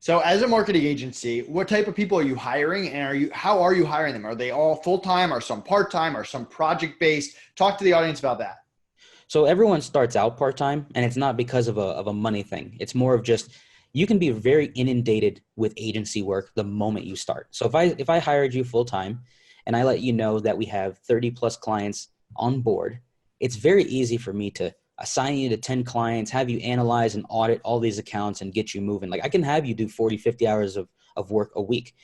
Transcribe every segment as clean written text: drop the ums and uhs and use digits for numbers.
So as a marketing agency, what type of people are you hiring, and how are you hiring them? Are they all full-time, or some part-time, or some project-based? Talk to the audience about that. So everyone starts out part-time, and it's not because of a money thing. It's more of just you can be very inundated with agency work the moment you start. So if I hired you full-time and I let you know that we have 30 plus clients on board, it's very easy for me to assign you to 10 clients, have you analyze and audit all these accounts and get you moving. Like I can have you do 40, 50 hours of work a week,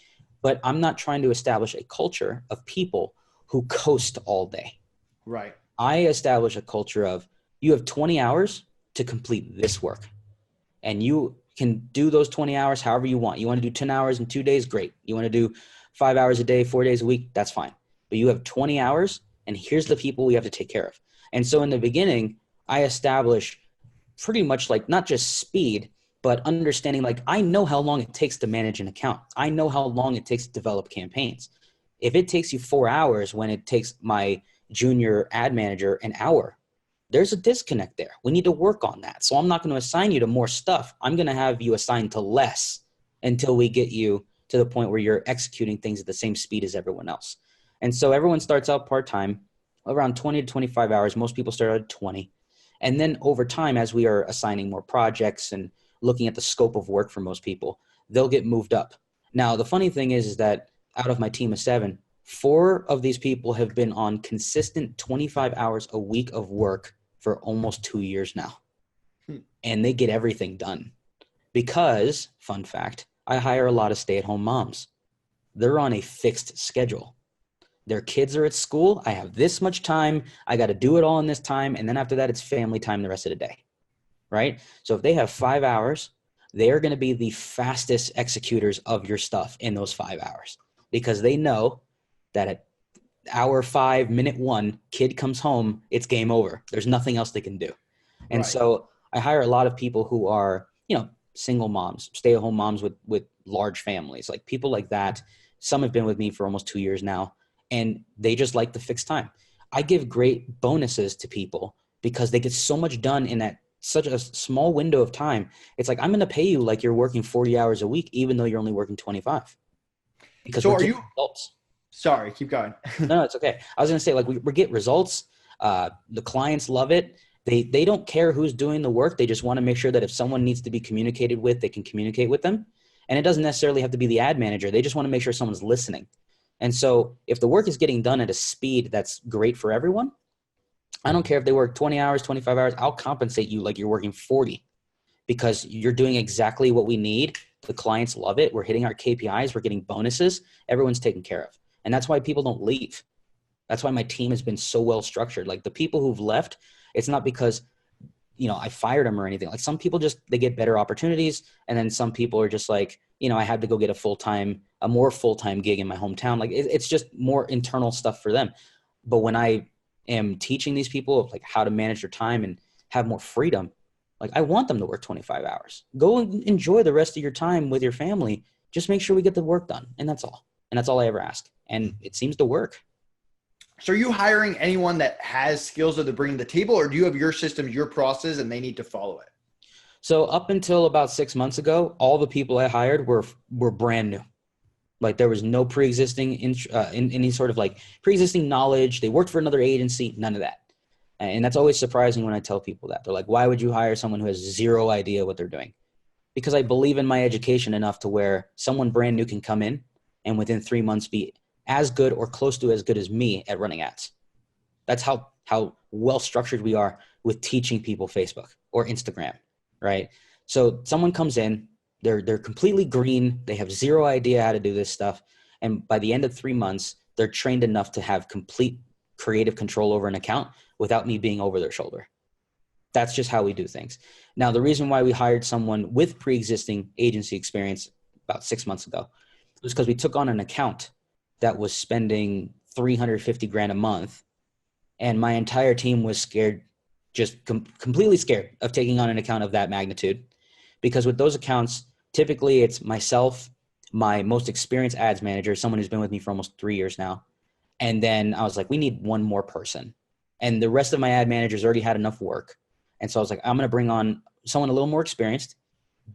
but I'm not trying to establish a culture of people who coast all day. Right. I establish a culture of you have 20 hours to complete this work, and you can do those 20 hours however you want. You want to do 10 hours in 2 days? Great. You want to do 5 hours a day, 4 days a week? That's fine. But you have 20 hours, and here's the people we have to take care of. And so in the beginning, I establish pretty much like not just speed, but understanding like I know how long it takes to manage an account. I know how long it takes to develop campaigns. If it takes you 4 hours when it takes my junior ad manager an hour, there's a disconnect there. We need to work on that. So I'm not going to assign you to more stuff. I'm going to have you assigned to less until we get you to the point where you're executing things at the same speed as everyone else. And so everyone starts out part-time, around 20 to 25 hours. Most people start at 20. And then over time, as we are assigning more projects and looking at the scope of work for most people, they'll get moved up. Now, the funny thing is that out of my team of 7, 4 of these people have been on consistent 25 hours a week of work for almost 2 years now. And they get everything done because, fun fact, I hire a lot of stay-at-home moms. They're on a fixed schedule. Their kids are at school. I have this much time. I got to do it all in this time. And then after that, it's family time the rest of the day, right? So if they have 5 hours, they are going to be the fastest executors of your stuff in those 5 hours because they know that at hour 5, minute 1, kid comes home, it's game over. There's nothing else they can do. And Right. so I hire a lot of people who are, single moms, stay-at-home moms with large families, like people like that. Some have been with me for almost 2 years now, and they just like the fixed time. I give great bonuses to people because they get so much done in that such a small window of time. It's like, I'm going to pay you like you're working 40 hours a week, even though you're only working 25 because So we're are getting you, results. sorry, keep going. No, it's okay. I was going to say, like, we get results. The clients love it. They don't care who's doing the work. They just want to make sure that if someone needs to be communicated with, they can communicate with them. And it doesn't necessarily have to be the ad manager. They just want to make sure someone's listening. And so if the work is getting done at a speed that's great for everyone, I don't care if they work 20 hours, 25 hours, I'll compensate you like you're working 40 because you're doing exactly what we need. The clients love it. We're hitting our KPIs. We're getting bonuses. Everyone's taken care of. And that's why people don't leave. That's why my team has been so well structured. Like the people who've left, it's not because, I fired them or anything. Like some people they get better opportunities. And then some people are just like, I had to go get a more full-time gig in my hometown. Like it's just more internal stuff for them. But when I am teaching these people like how to manage their time and have more freedom, like I want them to work 25 hours. Go and enjoy the rest of your time with your family. Just make sure we get the work done. And that's all. And that's all I ever ask. And it seems to work. So are you hiring anyone that has skills that they're bringing to the table, or do you have your systems, your process, and they need to follow it? So up until about 6 months ago, all the people I hired were brand new. Like there was no pre-existing in any sort of like pre-existing knowledge. They worked for another agency, none of that. And that's always surprising when I tell people that. They're like, why would you hire someone who has zero idea what they're doing? Because I believe in my education enough to where someone brand new can come in and within 3 months be as good or close to as good as me at running ads. That's how well structured we are with teaching people Facebook or Instagram, right? So someone comes in, they're completely green, they have zero idea how to do this stuff, and by the end of 3 months, they're trained enough to have complete creative control over an account without me being over their shoulder. That's just how we do things. Now, the reason why we hired someone with pre-existing agency experience about 6 months ago was because we took on an account that was spending 350 grand a month. And my entire team was scared, just completely scared of taking on an account of that magnitude. Because with those accounts, typically it's myself, my most experienced ads manager, someone who's been with me for almost 3 years now. And then I was like, we need one more person. And the rest of my ad managers already had enough work. And so I was like, I'm going to bring on someone a little more experienced.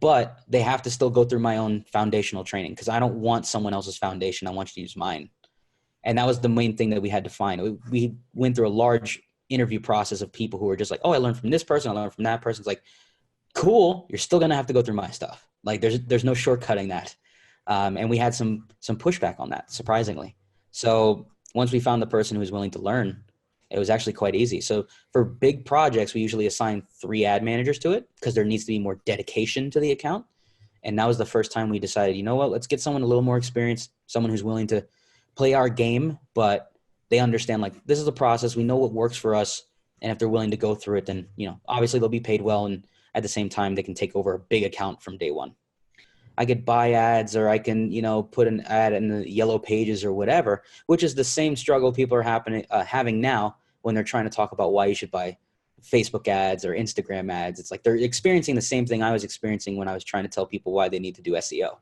but they have to still go through my own foundational training because I don't want someone else's foundation. I want you to use mine. And that was the main thing that we had to find. We went through a large interview process of people who were just like, oh, I learned from this person. I learned from that person. It's like, cool. You're still going to have to go through my stuff. Like there's no shortcutting that. And we had some pushback on that, surprisingly. So once we found the person who was willing to learn, it was actually quite easy. So for big projects, we usually assign 3 ad managers to it because there needs to be more dedication to the account. And that was the first time we decided, you know what, let's get someone a little more experienced, someone who's willing to play our game, but they understand like this is a process. We know what works for us. And if they're willing to go through it, then, obviously they'll be paid well. And at the same time, they can take over a big account from day one. I could buy ads, or I can, put an ad in the yellow pages or whatever, which is the same struggle people are having now when they're trying to talk about why you should buy Facebook ads or Instagram ads. It's like they're experiencing the same thing I was experiencing when I was trying to tell people why they need to do SEO.